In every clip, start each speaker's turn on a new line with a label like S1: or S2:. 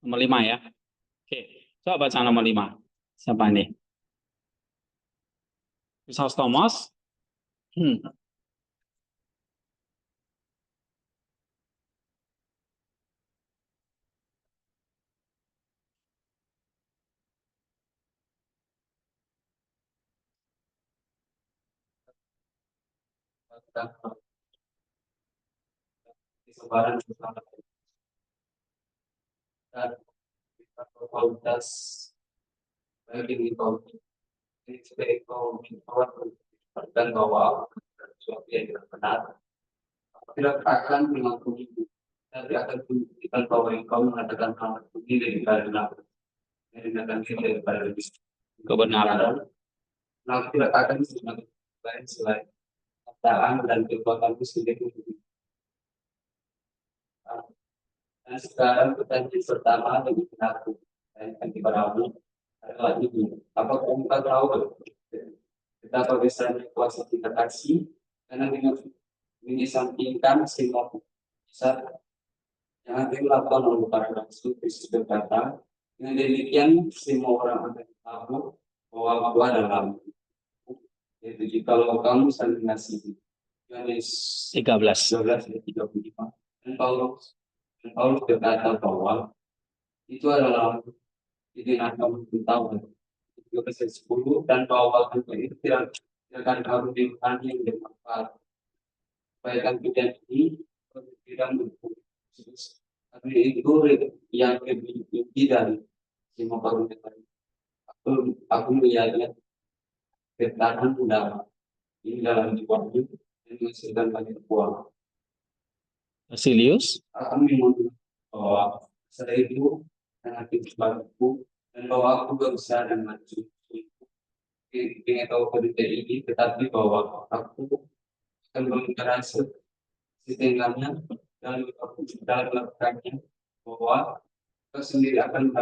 S1: Nomor 5 ya. Oke, coba baca nomor 5. Siapa ini? Chrysostomos.
S2: Sebaran dan kualitas bagi sebagai dan bahwa sesuatu yang tidak benar tidak akan mengampuni tapi akan membuktikan bahwa engkau mengatakan hal ini daripada kebenaran. Nah, tidak akan semakin selain keadaan dan kekuatanmu sendiri. Nah, sekarang pertanyaan pertama bagi aku dan kepadamu adalah ini: apakah engkau tahu betapa besarnya kuasa kita kasih karena dengan mengesampingkan semua besar yang akan dilakukan oleh para rasul Kristus berkata, dengan demikian semua orang akan tahu bahwa aku adalah, yaitu jikalau kamu saling mengasihi. Yohanes 13 ayat 35. Dan Paulus berkata bahwa itu adalah tidak kamu tahu 10 dan bahwa itu tidak akan kamu dimana yang bermanfaat. Kebaikan kita ini tidak mendukung. Tapi itu yang lebih tinggi dari semua karunia tadi. Aku melihatnya bertahan udara ini dalam jiwamu dan menghasilkan banyak buah.
S1: Basilius.
S2: Aku memang bahwa saya itu sangat bagiku dan bahwa aku berusaha dan maju ingin tahu berita ini, tetapi bahwa aku akan berinteraksi setengahnya dan aku sudah melakukannya bahwa kau sendiri akan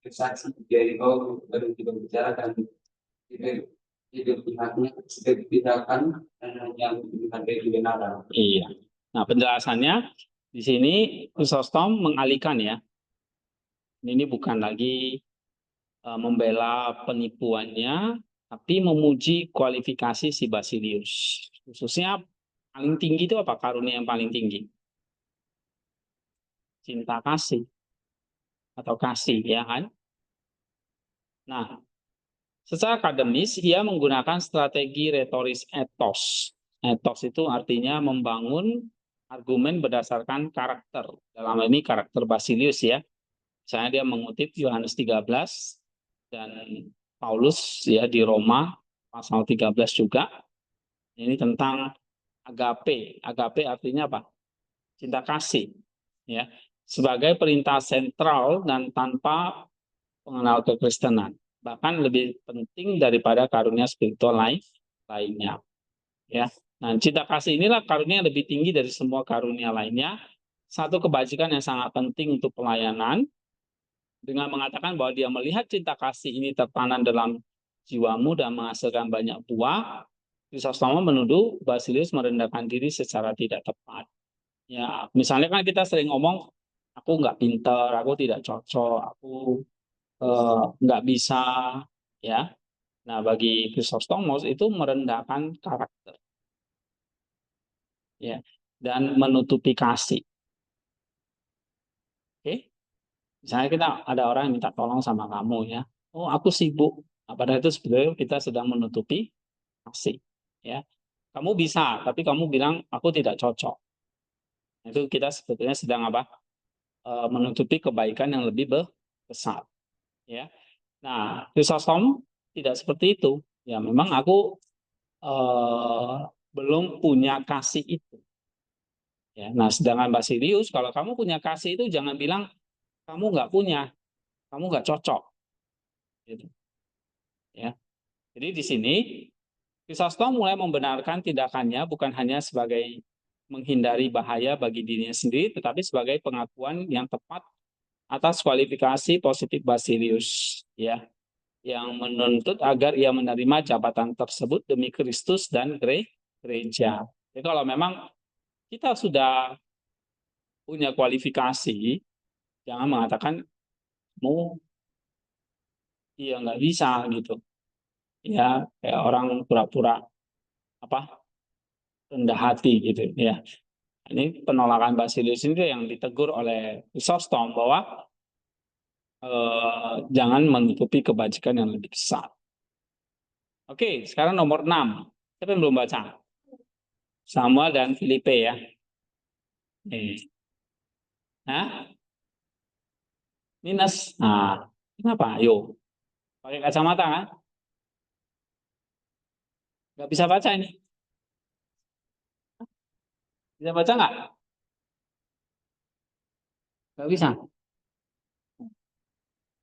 S2: bersaksi dari kau berhenti berbicara dan tidak pihaknya sudah dipindahkan dan hanya menghargai kebenaran.
S1: Iya. Nah, penjelasannya di sini Chrysostom mengalihkan ya. Ini bukan lagi membela penipuannya, tapi memuji kualifikasi si Basilius. Khususnya paling tinggi itu apa? Karunia yang paling tinggi? Cinta kasih atau kasih, ya kan? Nah, secara akademis ia menggunakan strategi retoris ethos. Ethos itu artinya membangun argumen berdasarkan karakter. Dalam ini karakter Basilius ya. Misalnya dia mengutip Yohanes 13 dan Paulus ya di Roma pasal 13 juga. Ini tentang agape. Agape artinya apa? Cinta kasih. Ya, sebagai perintah sentral dan tanpa pengenal kekristenan. Bahkan lebih penting daripada karunia spiritual lainnya. Ya. Nah, cinta kasih inilah karunia yang lebih tinggi dari semua karunia lainnya. Satu kebajikan yang sangat penting untuk pelayanan, dengan mengatakan bahwa dia melihat cinta kasih ini tertanam dalam jiwamu dan menghasilkan banyak buah. Chrysostom menuduh Basilius merendahkan diri secara tidak tepat. Ya, misalnya kan kita sering ngomong, aku nggak pinter, aku tidak cocok, aku nggak bisa, ya. Nah, bagi Chrysostomos itu merendahkan karakter, ya, dan menutupi kasih. Oke, misalnya kita ada orang yang minta tolong sama kamu, ya. Oh, aku sibuk. Nah, padahal itu sebenarnya kita sedang menutupi kasih, ya. Kamu bisa, tapi kamu bilang aku tidak cocok. Itu kita sebetulnya sedang apa? Menutupi kebaikan yang lebih besar, ya. Nah, Chrysostom tidak seperti itu. Ya, memang aku belum punya kasih itu. Ya, nah, sedangkan Basilius, kalau kamu punya kasih itu jangan bilang kamu nggak punya, kamu nggak cocok. Gitu. Ya. Jadi di sini Chrysostom mulai membenarkan tindakannya bukan hanya sebagai menghindari bahaya bagi dirinya sendiri, tetapi sebagai pengakuan yang tepat atas kualifikasi positif Basilius, ya, yang menuntut agar ia menerima jabatan tersebut demi Kristus dan gereja. Jadi kalau memang kita sudah punya kualifikasi, jangan mengatakan menurutmu? Iya nggak bisa gitu. Ya kayak orang pura-pura apa rendah hati gitu ya. Ini penolakan Basilius ini yang ditegur oleh Chrysostom bahwa jangan menutupi kebajikan yang lebih besar. Oke, sekarang nomor 6. Siapa yang belum baca? Samuel dan Filipe ya. Hah? Minus. Nah, kenapa? Ayo, pakai kacamata kan? Nggak bisa baca ini. Bisa baca nggak? Nggak bisa.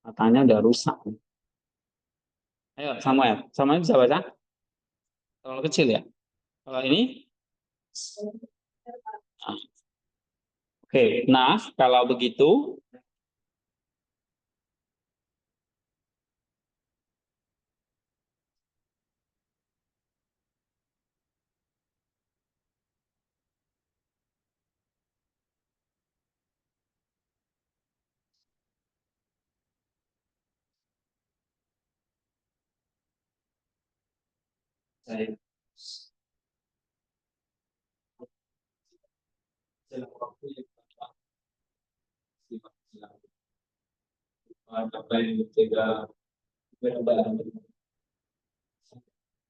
S1: Matanya udah rusak. Ayo, Samuel. Samuel bisa baca? Terlalu kecil ya. Kalau ini? Nah, oke. Nah, kalau begitu,
S2: Saya dalam waktu yang apa yang menjaga keberadaan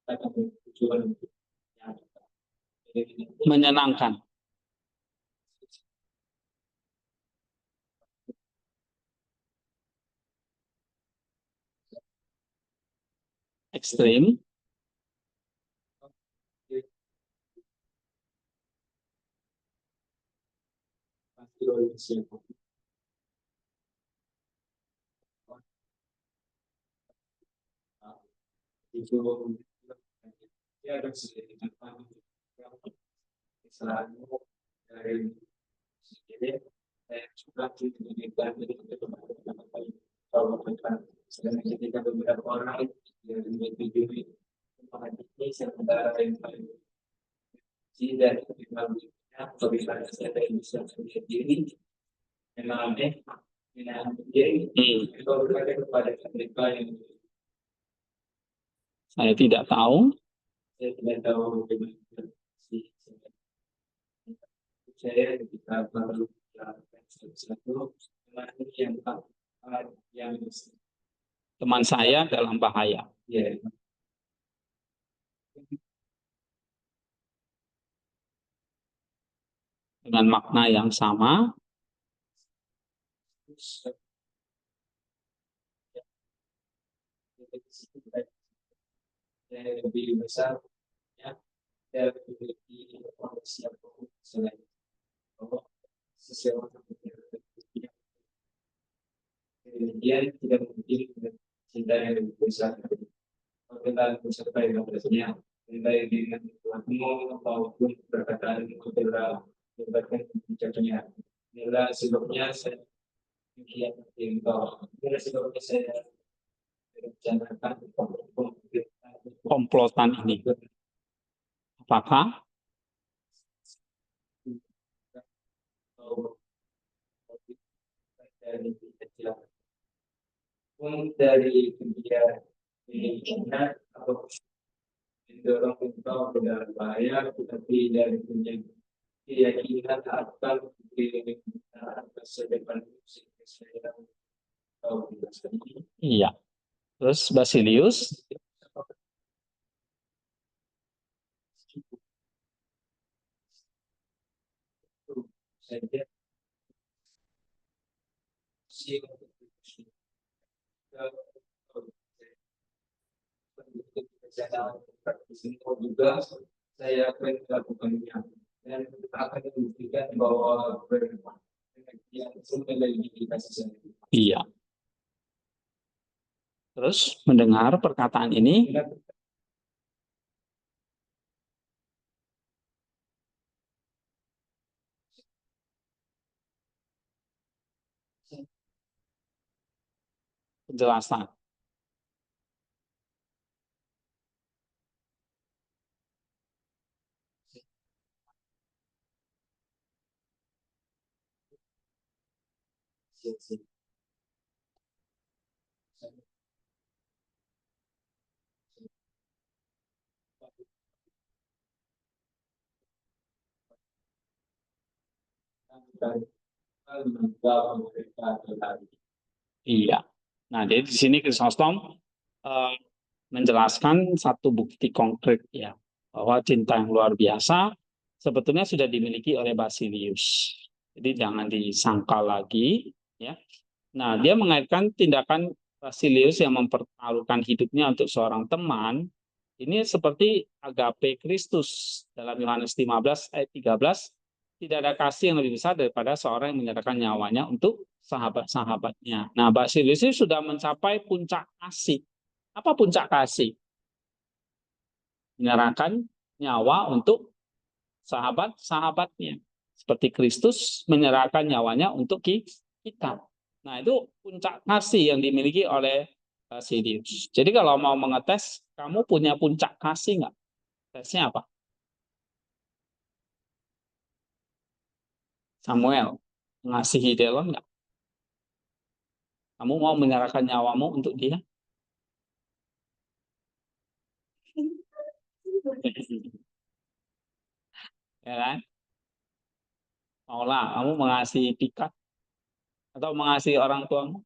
S2: atau tujuan yang
S1: menyenangkan. Ekstrim.
S2: pasti itu ya ada sedikit selalu dari sendiri saya juga diberikan dari teman-teman kalau bukan sedang ketika beberapa orang yang video ini sementara yang paling dan kebijakannya bagaimana saya bisa sendiri memang jadi itu berkaitan kepada mereka yang
S1: Saya tidak tahu.
S2: saya tidak tahu bagaimana si saya ketika baru melakukan sesuatu yang yang
S1: Teman saya dalam bahaya.
S2: ya
S1: Dengan makna yang sama.
S2: lebih besar ya dari memiliki kondisi yang selain bahwa seseorang yang kemudian tidak memiliki cinta yang lebih besar kita beserta yang berasnya cinta dengan Tuhanmu maupun perkataan saudara memberikan kebijakannya inilah sebabnya saya yang engkau inilah sebabnya saya rencanakan
S1: Komplotan ini. Apakah
S2: dari kecil pun dari dia ini China atau mendorong engkau ke dalam bahaya tetapi dari punya keyakinan akan masa depan saya tahu ini
S1: iya? Terus Basilius,
S2: saja si juga saya akan melakukannya dan akan membuktikan bahwa yang sumber dari kasih sayang.
S1: iya. Terus mendengar perkataan ini, penjelasan. Iya. Nah, jadi di sini Chrysostom eh, menjelaskan satu bukti konkret ya bahwa cinta yang luar biasa sebetulnya sudah dimiliki oleh Basilius. Jadi jangan disangkal lagi ya. Nah, dia mengaitkan tindakan Basilius yang mempertaruhkan hidupnya untuk seorang teman ini seperti agape Kristus dalam Yohanes 15 ayat 13, tidak ada kasih yang lebih besar daripada seorang yang menyerahkan nyawanya untuk sahabat-sahabatnya. Nah, Basilius ini sudah mencapai puncak kasih. Apa puncak kasih? Menyerahkan nyawa untuk sahabat-sahabatnya. Seperti Kristus menyerahkan nyawanya untuk kita. Nah, itu puncak kasih yang dimiliki oleh Basilius. Jadi kalau mau mengetes, kamu punya puncak kasih nggak? Tesnya apa? Samuel, mengasihi Delon nggak? Kamu mau menyerahkan nyawamu untuk dia? Ya kan? Maulah, kamu mengasihi Pikat atau mengasihi orang tuamu,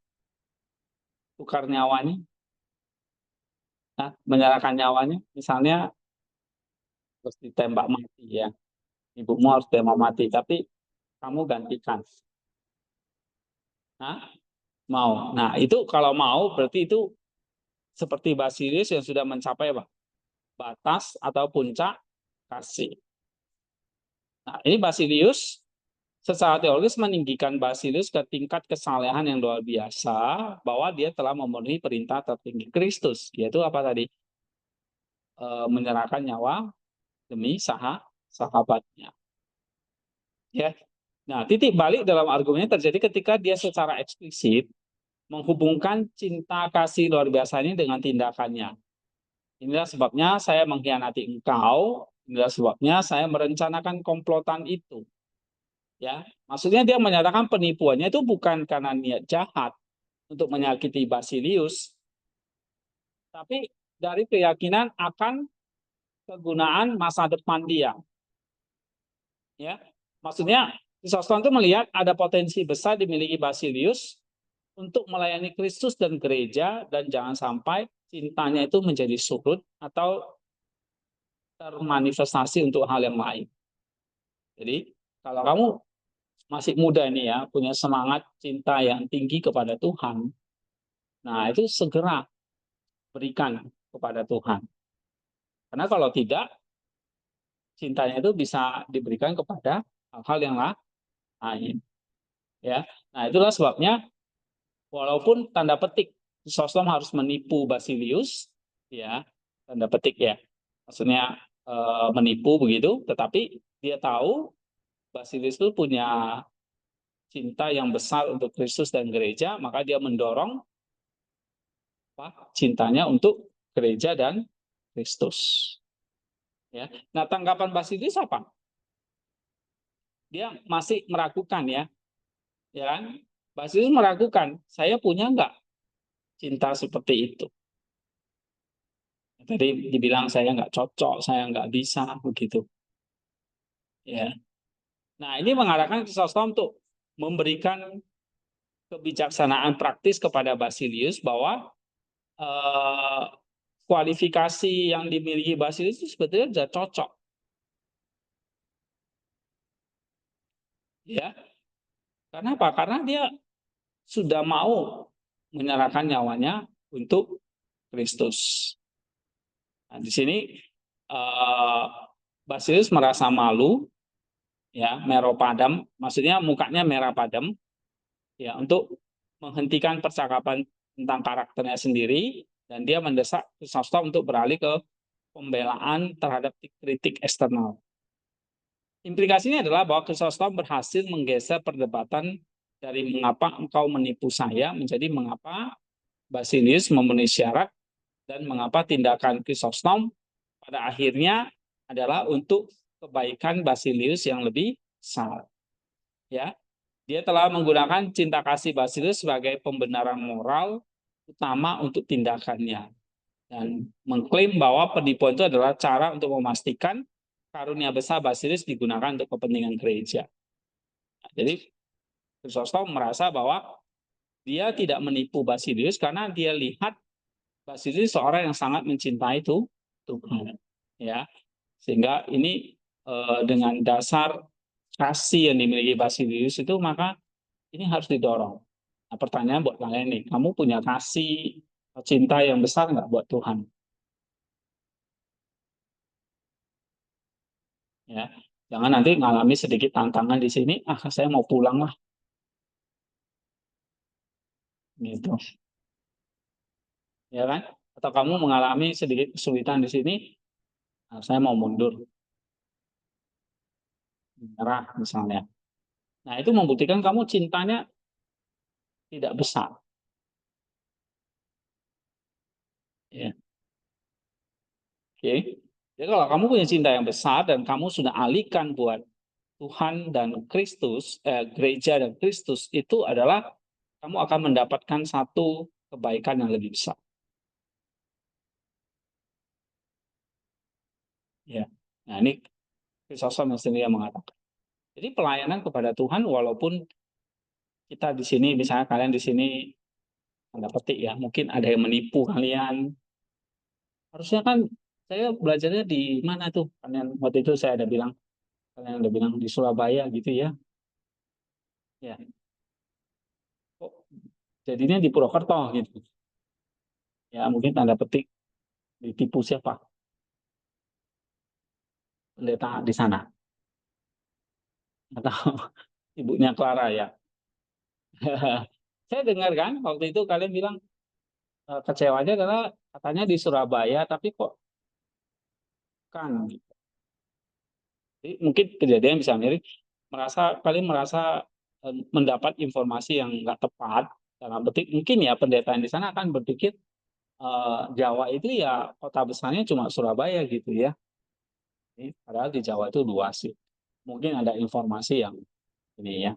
S1: tukar nyawanya, nah, menyerahkan nyawanya, misalnya harus ditembak mati ya, ibumu harus ditembak mati, tapi kamu gantikan. Nah, mau. Nah, itu kalau mau berarti itu seperti Basilius yang sudah mencapai apa? Batas atau puncak kasih. Nah, ini Basilius secara teologis meninggikan Basilius ke tingkat kesalehan yang luar biasa bahwa dia telah memenuhi perintah tertinggi Kristus, yaitu apa tadi? Menyerahkan nyawa demi sahabatnya. Ya. Nah, titik balik dalam argumennya terjadi ketika dia secara eksplisit menghubungkan cinta kasih luar biasa ini dengan tindakannya. Inilah sebabnya saya mengkhianati engkau, inilah sebabnya saya merencanakan komplotan itu. Ya, maksudnya dia menyatakan penipuannya itu bukan karena niat jahat untuk menyakiti Basilius, tapi dari keyakinan akan kegunaan masa depan dia. Ya, maksudnya Chrysostom itu melihat ada potensi besar dimiliki Basilius untuk melayani Kristus dan gereja dan jangan sampai cintanya itu menjadi surut atau termanifestasi untuk hal yang lain. Jadi kalau kamu masih muda ini ya, punya semangat cinta yang tinggi kepada Tuhan, nah itu segera berikan kepada Tuhan. Karena kalau tidak, cintanya itu bisa diberikan kepada hal-hal yang lain. Ya, nah itulah sebabnya walaupun tanda petik Chrysostom harus menipu Basilius, ya tanda petik ya, maksudnya menipu begitu, tetapi dia tahu Basilius itu punya cinta yang besar untuk Kristus dan gereja, maka dia mendorong cintanya untuk gereja dan Kristus. Ya. Nah, tanggapan Basilius apa? Dia masih meragukan ya kan? Basilius meragukan, saya punya nggak cinta seperti itu? Tadi dibilang saya nggak cocok, saya nggak bisa begitu. Ya. Nah, ini mengarahkan Chrysostom untuk memberikan kebijaksanaan praktis kepada Basilius bahwa kualifikasi yang dimiliki Basilius itu sebetulnya sudah cocok. Ya. Karena apa? Karena dia sudah mau menyerahkan nyawanya untuk Kristus. Nah, di sini Basilius merasa malu, ya, merah padam, maksudnya mukanya merah padam, ya, untuk menghentikan percakapan tentang karakternya sendiri, dan dia mendesak Chrysostom untuk beralih ke pembelaan terhadap kritik eksternal. Implikasinya adalah bahwa Chrysostom berhasil menggeser perdebatan dari mengapa engkau menipu saya menjadi mengapa Basilius memenuhi syarat dan mengapa tindakan Chrysostom pada akhirnya adalah untuk kebaikan Basilius yang lebih besar. Ya, dia telah menggunakan cinta kasih Basilius sebagai pembenaran moral utama untuk tindakannya dan mengklaim bahwa penipuan itu adalah cara untuk memastikan karunia besar Basilius digunakan untuk kepentingan gereja. Nah, jadi Chrysostom merasa bahwa dia tidak menipu Basilius karena dia lihat Basilius seorang yang sangat mencintai itu Tuhan, ya. Sehingga ini dengan dasar kasih yang dimiliki Basilius itu maka ini harus didorong. Nah, pertanyaan buat kalian nih, kamu punya kasih cinta yang besar nggak buat Tuhan? Ya, jangan nanti ngalami sedikit tantangan di sini, saya mau pulang lah, gitu, ya kan? Atau kamu mengalami sedikit kesulitan di sini, saya mau mundur, menyerah misalnya. Nah, itu membuktikan kamu cintanya tidak besar. Ya. Oke. Jadi kalau kamu punya cinta yang besar dan kamu sudah alihkan buat Tuhan dan Kristus, gereja dan Kristus, itu adalah kamu akan mendapatkan satu kebaikan yang lebih besar. Ya. Nah, ini Chrysostom sendiri yang mengatakan. Jadi pelayanan kepada Tuhan walaupun kita di sini, misalnya kalian di sini tanda petik ya, mungkin ada yang menipu kalian. Harusnya kan saya belajarnya di mana tuh? Kalian waktu itu saya ada bilang, kalian udah bilang di Surabaya gitu ya. Ya, kok jadinya di Purwokerto gitu. Ya, mungkin tanda petik ditipu siapa? Pendeta di sana. Atau ibunya Clara ya. Saya dengar kan waktu itu kalian bilang kecewanya adalah katanya di Surabaya tapi kok kan. Jadi, mungkin kejadian bisa mirip, kalian merasa mendapat informasi yang nggak tepat dalam petik mungkin ya pendeta yang di sana akan berpikir Jawa itu ya kota besarnya cuma Surabaya gitu ya. Padahal di Jawa itu luas sih. Mungkin ada informasi yang ini ya.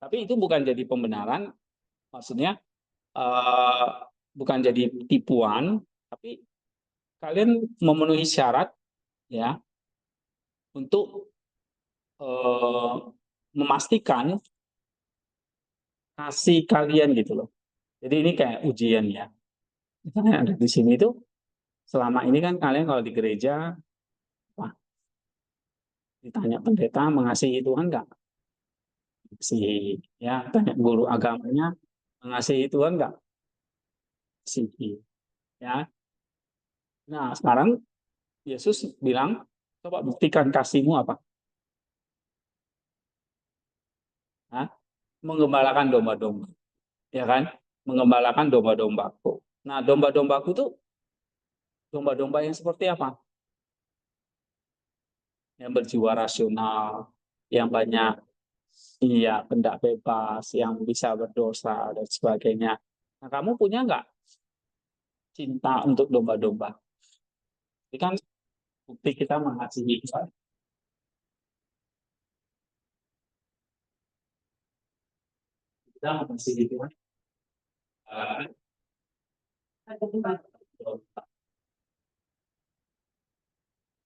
S1: Tapi itu bukan jadi pembenaran, maksudnya eh, bukan jadi tipuan, tapi kalian memenuhi syarat ya untuk eh, memastikan kasih kalian gitu loh. Jadi ini kayak ujian ya. Misalnya ada di sini tuh selama ini kan kalian kalau di gereja wah, ditanya pendeta mengasihi Tuhan nggak? Mengasihi ya, tanya guru agamanya mengasihi Tuhan nggak? Mengasihi ya. Nah sekarang Yesus bilang coba buktikan kasihmu apa? Hah? Mengembalakan domba-domba, ya kan? Mengembalakan domba-dombaku. Nah domba-dombaku tuh domba-domba yang seperti apa? Yang berjiwa rasional, yang banyak iya pendak bebas, yang bisa berdosa dan sebagainya. Nah, kamu punya nggak cinta untuk domba-domba? Ini kan bukti kita mengasihi Tuhan. Kita mengasihi Tuhan.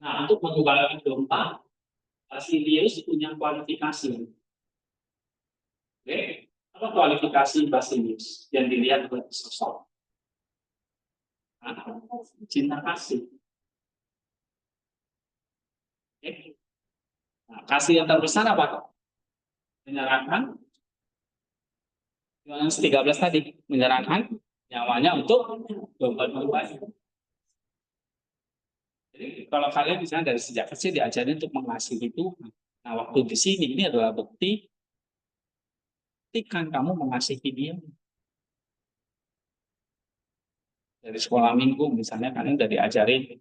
S1: Nah, untuk mengembalakan domba, Basilius punya kualifikasi. Oke, apa kualifikasi Basilius yang dilihat oleh sosok? Cinta kasih. Oke. Nah, kasih yang terbesar apa? Menyerahkan Yohanes 13 tadi, menyerahkan nyawanya untuk domba-domba. Jadi kalau kalian misalnya dari sejak kecil diajarin untuk mengasihi Tuhan, nah waktu di sini ini adalah bukti, buktikan kamu mengasihi Dia. Dari sekolah minggu misalnya kalian udah diajarin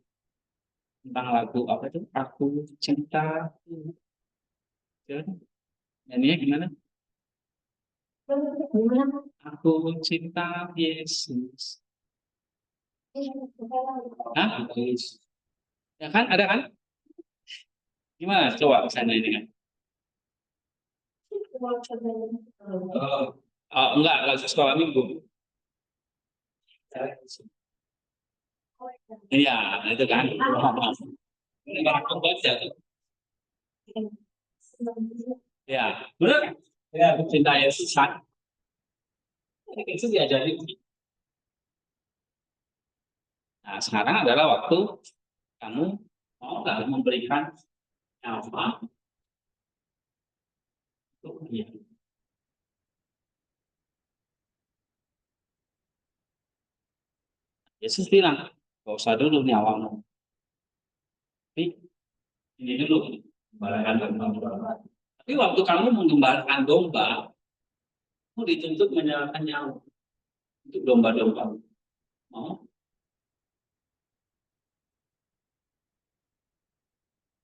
S1: tentang lagu apa itu? Aku cinta. Ya, nyanyinya gimana? Aku cinta Yesus. Hah? Yesus. Ya kan? Ada kan? Gimana? Coba misalnya ini kan. Oh, oh, enggak, lagu sekolah minggu. Iya, itu kan. Ini barang pembaca tuh. Ya, benar kan? Ya, cinta Yesus kan. Itu diajari. Nah, sekarang adalah waktu kamu mau nggak memberikan nyawa untuk dia. Yesus bilang, gak usah dulu nyawamu. Tapi ini dulu, gembalakan domba. Tapi waktu kamu menggembalakan domba, kamu dituntut menyerahkan nyawa untuk domba-domba. Mau?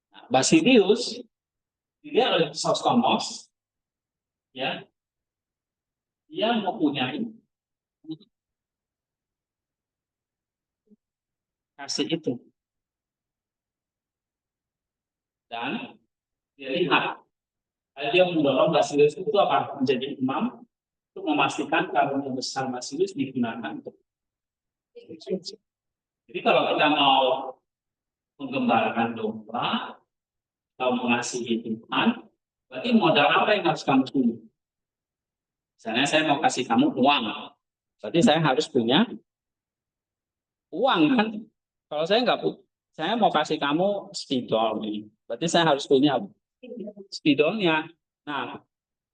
S1: Nah, Basilius, dia oleh Sostomos, ya, dia mempunyai kasih itu. Dan dia lihat, dia mendorong Basilius itu apa? Menjadi imam untuk memastikan karunia besar Basilius digunakan untuk. Jadi kalau kita mau menggembalakan domba, atau mengasihi Tuhan, berarti modal apa yang harus kamu punya? Misalnya saya mau kasih kamu uang, berarti saya harus punya uang kan? Kalau saya nggak punya, saya mau kasih kamu spidol nih, berarti saya harus punya spidolnya. Nah,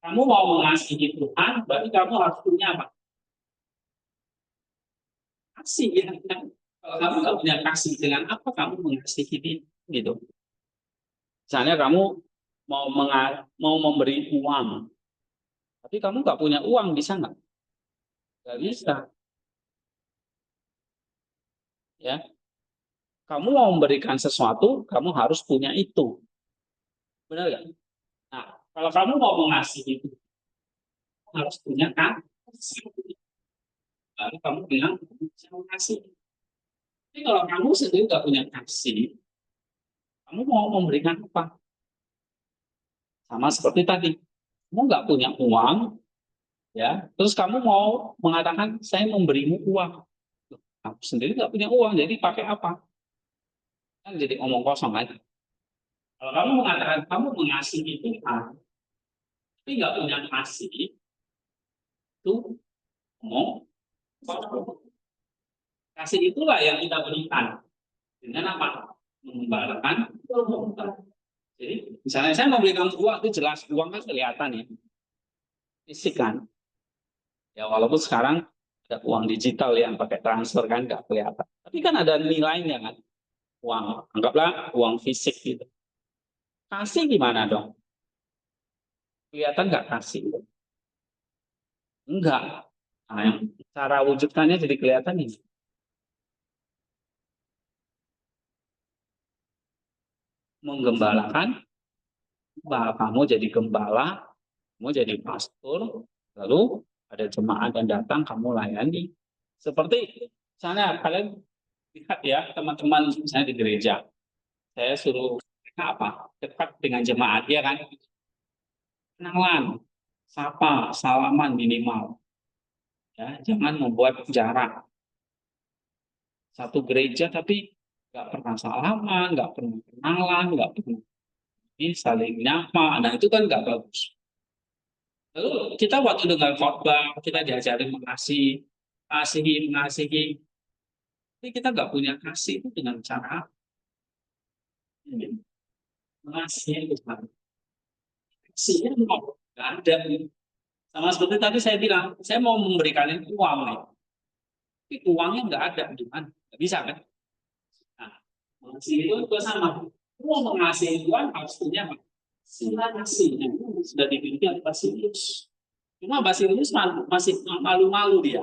S1: kamu mau mengasihi Tuhan, berarti kamu harus punya apa? Kasih ya. Kalau kamu nggak punya kasih, dengan apa kamu mengasihi dia? Gitu. Misalnya kamu mau memberi uang, tapi kamu nggak punya uang, bisa nggak? Nggak bisa. Ya, kamu mau memberikan sesuatu, kamu harus punya itu. Benar nggak? Nah, kalau kamu mau mengasihi itu, harus punya kan? Lalu kamu bilang, saya mau kasih. Tapi kalau kamu sendiri nggak punya kasih, kamu mau memberikan apa? Sama seperti tadi, kamu nggak punya uang, ya. Terus kamu mau mengatakan, saya memberimu uang. Kamu sendiri nggak punya uang, jadi pakai apa? Kan jadi omong kosong kan? Kalau kamu mengatakan kamu mengasihi Tuhan, tapi nggak punya kasih, itu omong kosong. Kasih itulah yang kita berikan dengan apa? Mengembalakan. Jadi misalnya saya memberikan uang itu jelas uang kan kelihatan ya, fisik kan. Ya walaupun sekarang ada uang digital yang pakai transfer kan nggak kelihatan. Tapi kan ada nilainya kan uang. Anggaplah uang fisik gitu. Kasih gimana dong? Kelihatan nggak kasih? Enggak. Nah, yang cara wujudkannya jadi kelihatan ini. Menggembalakan, kamu jadi gembala, kamu jadi pastor, lalu ada jemaat yang datang, kamu layani. Seperti misalnya kalian lihat ya teman-teman misalnya di gereja, saya suruh mereka apa? Dekat dengan jemaat, ya kan? Kenalan, sapa, salaman minimal. Ya, jangan membuat jarak. Satu gereja tapi nggak pernah salaman, nggak pernah kenalan, nggak pernah ini saling nyapa. Nah itu kan nggak bagus. Lalu kita waktu dengar khotbah, kita diajarin mengasihi, mengasihi. Tapi kita nggak punya kasih itu dengan cara ini, mengasihi Tuhan. Kasihnya nggak ada. Sama seperti tadi saya bilang, saya mau memberikan uang nih, tapi uangnya nggak ada, gimana? Nggak bisa kan? Nah, mengasihi itu juga sama. Mau mengasihi Tuhan harus punya apa? Kasih. Nah, sudah dimiliki oleh Basilius. Cuma Basilius masih malu-malu dia.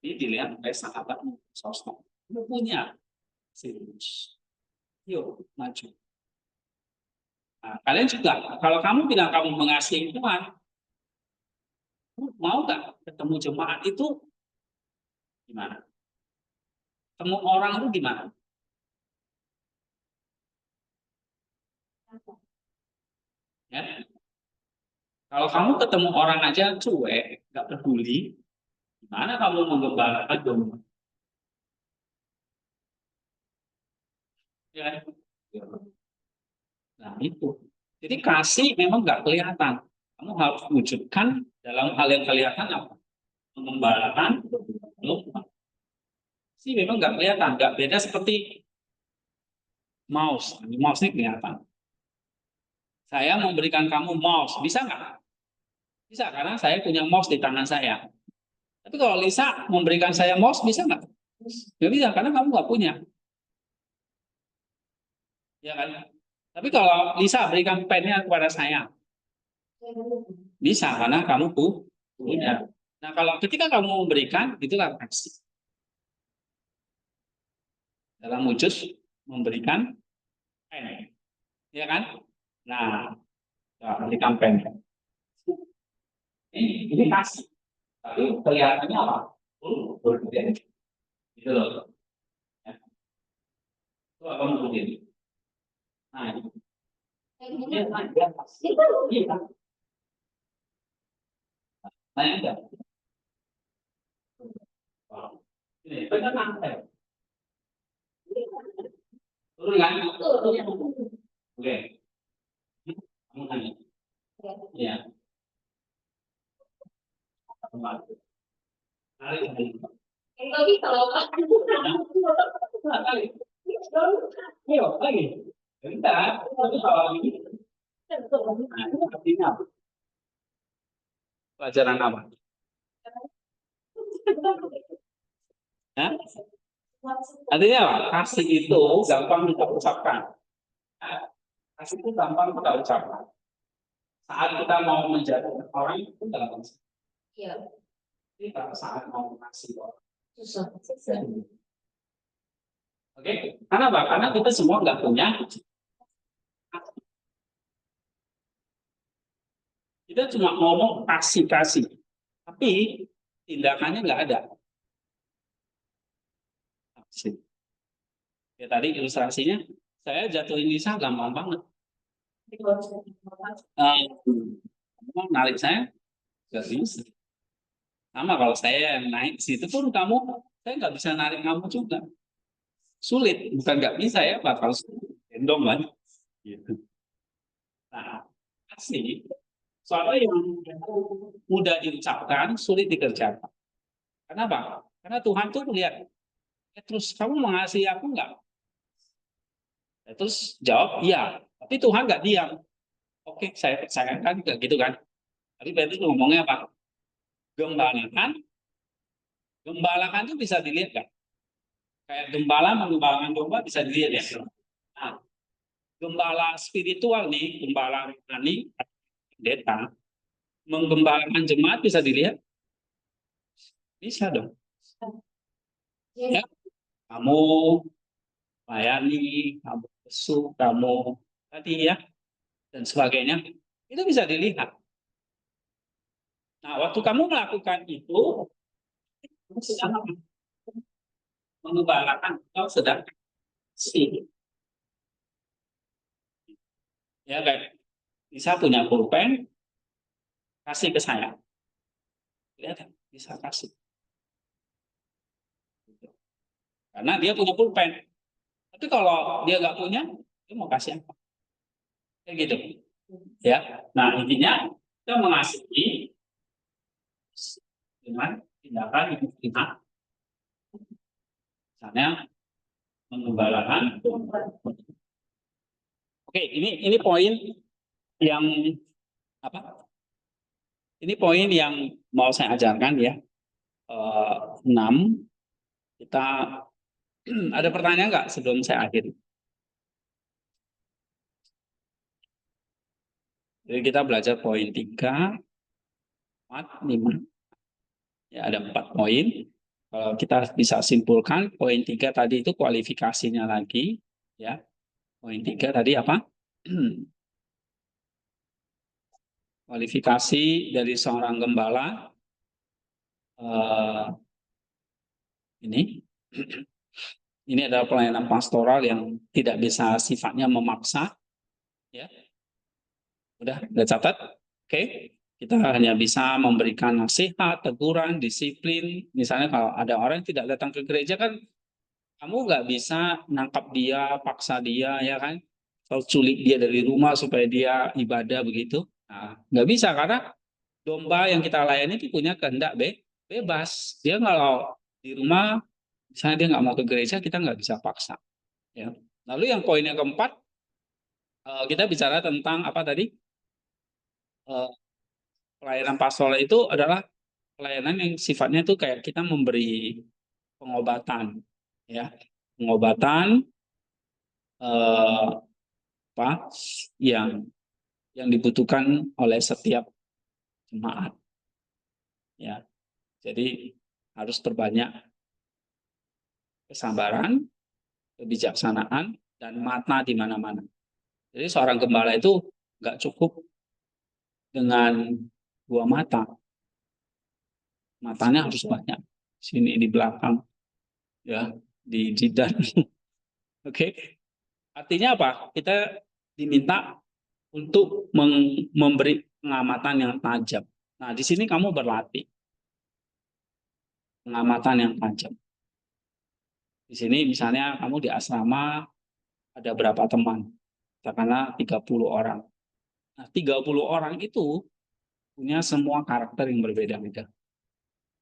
S1: Ini dilihat oleh sahabat sosok. Lu punya serius. Yuk, maju. Nah, kalian juga, kalau kamu bilang kamu mengasihi Tuhan, mau nggak ketemu jemaat itu gimana? Ketemu orang itu gimana? Ya. Kalau kamu ketemu orang aja cuek, nggak peduli, Gimana kamu menggembalakan domba? Ya. Nah itu. Jadi kasih memang nggak kelihatan. Kamu harus wujudkan dalam hal yang kelihatan apa? Mengembalakan domba. Sih memang nggak kelihatan, nggak beda seperti mouse. Mouse ini kelihatan. Saya memberikan kamu mouse, bisa nggak? Bisa, karena saya punya mouse di tangan saya. Tapi kalau Lisa memberikan saya mouse, bisa nggak? Nggak bisa, karena kamu nggak punya. Ya kan? Tapi kalau Lisa berikan pennya kepada saya, bisa, karena kamu punya. Nah, kalau ketika kamu memberikan, itulah aksi. Dalam wujud memberikan pen. Ya kan? Nah, berikan pen. Ini kasih. Tapi kelihatannya apa? Berbeda. Gitu loh. Ya. Itu apa mungkin? Nah, ini. Nah, enggak. Ini benar kan? Turun kan? Oke. Kamu tanya. Iya. Enggak bisa loh. Ayo, lagi. Bentar. Kalau ini. Artinya apa? Pelajaran apa? Hah? Artinya apa? Kasih itu gampang kita ucapkan. Kasih itu gampang kita ucapkan. Saat kita mau menjadi orang itu gampang. Iya. Ini pada saat mau kasih orang. Susah. Oke, karena apa? Karena kita semua nggak punya. Kita cuma ngomong kasih, tapi tindakannya nggak ada. Ya tadi ilustrasinya, saya jatuhin Lisa gampang banget. Kamu narik saya, nggak bisa. Sama kalau saya yang naik situ pun saya nggak bisa narik kamu juga. Sulit, bukan nggak bisa ya, bakal gendong kan. Gitu. Nah, kasih soalnya yang mudah diucapkan, sulit dikerjakan. Kenapa? Karena Tuhan tuh melihat, terus kamu mengasihi aku nggak? Terus jawab, iya. Tapi Tuhan nggak diam. Oke, saya percayakan, gitu kan. Tapi Petrus ngomongnya apa? Gembalakan. Gembalakan itu bisa dilihat kan? Kayak gembala menggembalakan domba bisa dilihat ya. Nah, gembala spiritual nih, gembala rohani, pendeta, menggembalakan jemaat bisa dilihat? Bisa dong. Ya, kamu layani, kamu besuk, kamu tadi ya, dan sebagainya, itu bisa dilihat. Nah, waktu kamu melakukan itu, kamu sedang mengembalakan atau sedang kasih. Ya kayak bisa punya pulpen, kasih ke saya. Lihat, bisa kasih. Karena dia punya pulpen. Tapi kalau dia nggak punya, dia mau kasih apa? Kayak gitu. Ya. Nah, intinya kita mengasihi dengan tindakan yang terlihat. Misalnya menggembalakan. Oke, ini poin yang apa? Ini poin yang mau saya ajarkan ya. 6. Kita ada pertanyaan nggak sebelum saya akhiri? Jadi kita belajar poin 3, 4, 5. Ya, ada 4 poin. Kalau kita bisa simpulkan, poin 3 tadi itu kualifikasinya lagi. Ya, poin 3 tadi apa? Kualifikasi dari seorang gembala. Ini. Ini adalah pelayanan pastoral yang tidak bisa sifatnya memaksa. Ya, udah catat? Oke. Kita hanya bisa memberikan nasihat, teguran, disiplin. Misalnya kalau ada orang yang tidak datang ke gereja kan, kamu nggak bisa nangkap dia, paksa dia, ya kan? Atau culik dia dari rumah supaya dia ibadah begitu. Nah, nggak bisa karena domba yang kita layani itu punya kehendak bebas. Dia kalau di rumah, misalnya dia nggak mau ke gereja, kita nggak bisa paksa. Ya. Lalu yang poin yang keempat, kita bicara tentang apa tadi? Eh, Pelayanan pastoral itu adalah pelayanan yang sifatnya itu kayak kita memberi pengobatan, ya, pengobatan eh, apa yang dibutuhkan oleh setiap jemaat, ya. Jadi harus berbanyak kesabaran, kebijaksanaan, dan mata di mana-mana. Jadi seorang gembala itu nggak cukup dengan dua mata, matanya harus banyak. Sini di belakang, ya, di jidat. Oke, artinya apa? Kita diminta untuk memberi pengamatan yang tajam. Nah, di sini kamu berlatih pengamatan yang tajam. Di sini misalnya kamu di asrama ada berapa teman? Katakanlah 30 orang. Nah, 30 orang itu punya semua karakter yang berbeda-beda.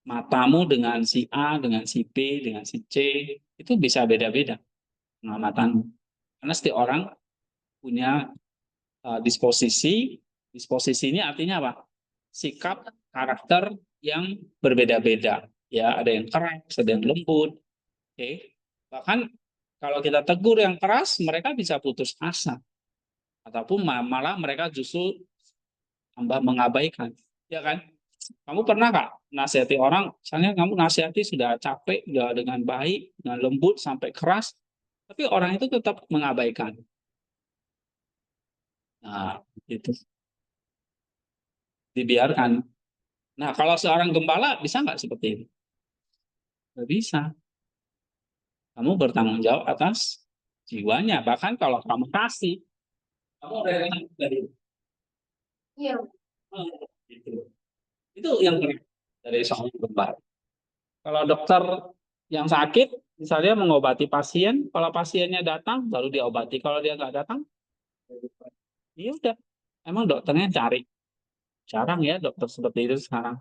S1: Matamu dengan si A, dengan si B, dengan si C, itu bisa beda-beda pengamatan. Karena setiap orang punya disposisi. Disposisi ini artinya apa? Sikap, karakter yang berbeda-beda. Ya, ada yang keras, ada yang lembut. Oke. Bahkan kalau kita tegur yang keras, mereka bisa putus asa. Ataupun malah mereka justru tambah mengabaikan. Ya kan? Kamu pernah nggak nasihati orang, misalnya kamu nasihati sudah capek, sudah dengan baik, dengan lembut, sampai keras, tapi orang itu tetap mengabaikan. Nah, itu dibiarkan. Nah, kalau seorang gembala bisa nggak seperti itu? Nggak bisa. Kamu bertanggung jawab atas jiwanya. Bahkan kalau kamu kasih, kamu rela dari iya. Gitu. Itu yang keren dari seorang gembala. Kalau dokter yang sakit, misalnya mengobati pasien, kalau pasiennya datang, baru diobati. Kalau dia nggak datang, ya udah. Emang dokternya cari. Jarang ya dokter seperti itu sekarang.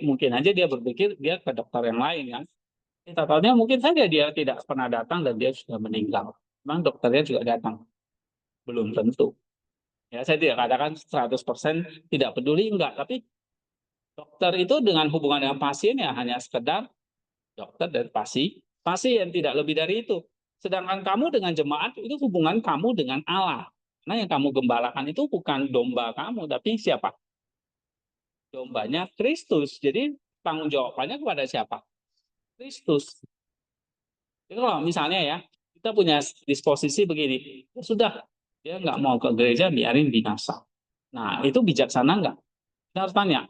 S1: Mungkin aja dia berpikir dia ke dokter yang lain kan. Totalnya mungkin saja dia tidak pernah datang dan dia sudah meninggal. Memang dokternya juga datang. Belum tentu. Ya, saya tidak katakan 100% tidak peduli, enggak. Tapi dokter itu dengan hubungan dengan pasien ya hanya sekedar dokter dan pasien, tidak lebih dari itu. Sedangkan kamu dengan jemaat itu hubungan kamu dengan Allah. Karena yang kamu gembalakan itu bukan domba kamu, tapi siapa? Dombanya Kristus. Jadi tanggung jawabannya kepada siapa? Kristus. Jadi kalau misalnya ya, kita punya disposisi begini, ya sudah, dia nggak mau ke gereja, biarin binasa. Nah, itu bijaksana nggak? Kita harus tanya.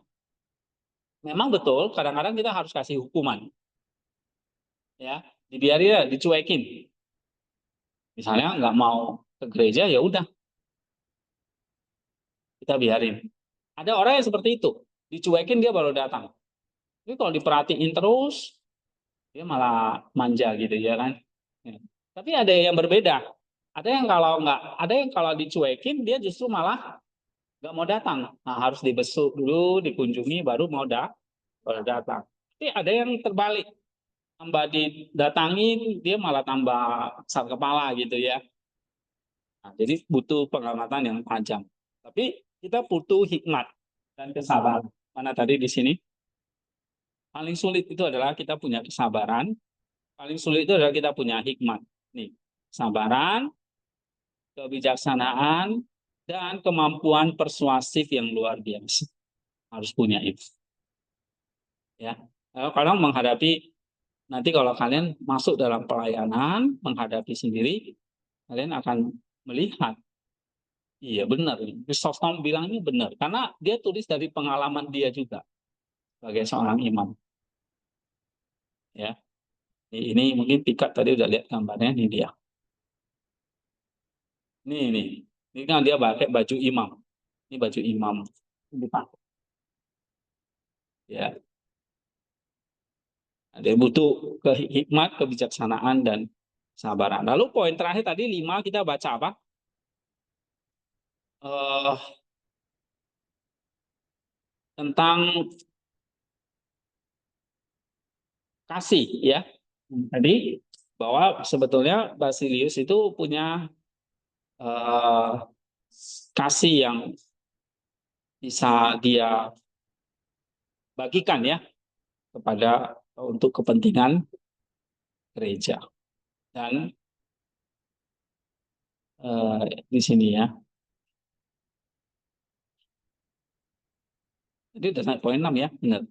S1: Memang betul, kadang-kadang kita harus kasih hukuman. Ya, dibiarin ya, dicuekin. Misalnya nggak mau ke gereja, ya udah, kita biarin. Ada orang yang seperti itu, dicuekin dia baru datang. Tapi kalau diperhatiin terus, dia malah manja gitu ya kan. Ya. Tapi ada yang berbeda. Ada yang kalau dicuekin dia justru malah nggak mau datang. Nah, harus dibesuk dulu, dikunjungi baru mau baru datang. Tapi ada yang terbalik, tambah didatangin dia malah tambah besar kepala gitu ya. Nah, jadi butuh pengamatan yang tajam. Tapi kita butuh hikmat dan kesabaran. Mana tadi di sini? Paling sulit itu adalah kita punya kesabaran. Paling sulit itu adalah kita punya hikmat. Nih, kesabaran, kebijaksanaan, dan kemampuan persuasif yang luar biasa. Harus punya itu. Ya, kalau menghadapi nanti kalau kalian masuk dalam pelayanan, menghadapi sendiri, kalian akan melihat. Iya benar. Chrysostom bilang ini benar. Karena dia tulis dari pengalaman dia juga sebagai seorang imam. Ya, ini mungkin Tika tadi udah lihat gambarnya, ini dia. Ini kan dia pakai baju imam. Ini baju imam. dipakai. Ya, dia butuh hikmat, kebijaksanaan, dan sabaran. Lalu poin terakhir tadi 5 kita baca apa? Tentang kasih, ya. Tadi bahwa sebetulnya Basilius itu punya kasih yang bisa dia bagikan, ya, kepada untuk kepentingan gereja. Dan di sini, ya. Jadi udah sampai poin 6, ya, benar.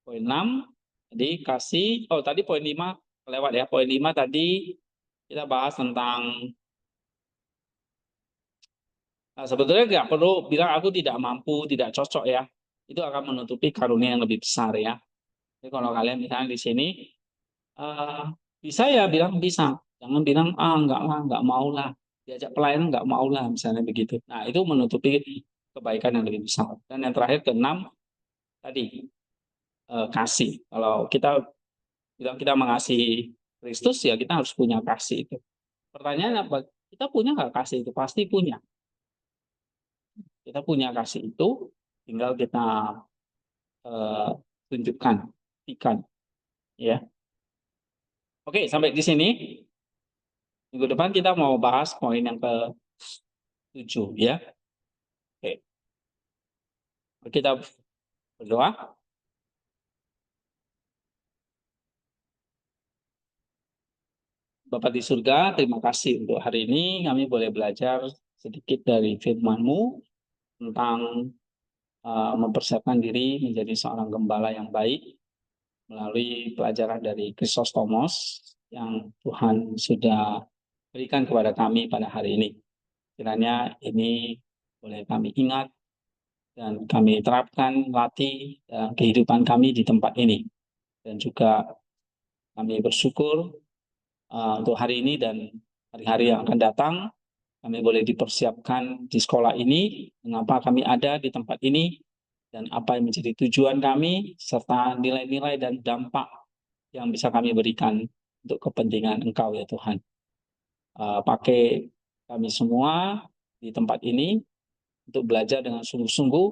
S1: Poin 6 jadi kasih. Oh, tadi poin 5 lewat, ya. Poin 5 tadi kita bahas tentang sebetulnya nggak perlu bilang aku tidak mampu, tidak cocok, ya. Itu akan menutupi karunia yang lebih besar, ya. Jadi kalau kalian misalnya di sini bisa, ya, bilang bisa. Jangan bilang nggak mau lah. Diajak pelayanan nggak mau lah, misalnya begitu. Nah, itu menutupi kebaikan yang lebih besar. Dan yang terakhir keenam tadi kasih. Kalau kita bilang kita mengasihi Kristus, ya kita harus punya kasih itu. Pertanyaannya apa? Kita punya nggak kasih itu? Pasti punya. Kita punya kasih itu, tinggal kita tunjukkan, buktikan, ya. Oke, sampai di sini. Minggu depan kita mau bahas poin yang ke-7, ya. Oke. Kita berdoa. Bapa di surga, terima kasih untuk hari ini kami boleh belajar sedikit dari firman-Mu tentang mempersiapkan diri menjadi seorang gembala yang baik melalui pelajaran dari Chrysostomos yang Tuhan sudah berikan kepada kami pada hari ini. Kiranya ini boleh kami ingat dan kami terapkan, latih dalam kehidupan kami di tempat ini. Dan juga kami bersyukur untuk hari ini dan hari-hari yang akan datang, kami boleh dipersiapkan di sekolah ini, mengapa kami ada di tempat ini, dan apa yang menjadi tujuan kami, serta nilai-nilai dan dampak yang bisa kami berikan untuk kepentingan Engkau, ya Tuhan. Pakai kami semua di tempat ini untuk belajar dengan sungguh-sungguh,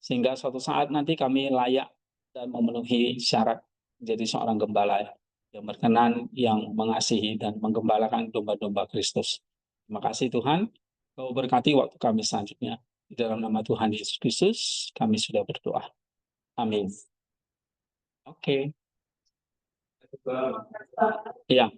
S1: sehingga suatu saat nanti kami layak dan memenuhi syarat menjadi seorang gembala yang berkenan, yang mengasihi dan menggembalakan domba-domba Kristus. Terima kasih Tuhan, Kau berkati waktu kami selanjutnya. Di dalam nama Tuhan Yesus Kristus, kami sudah berdoa. Amin. Oke. Ya.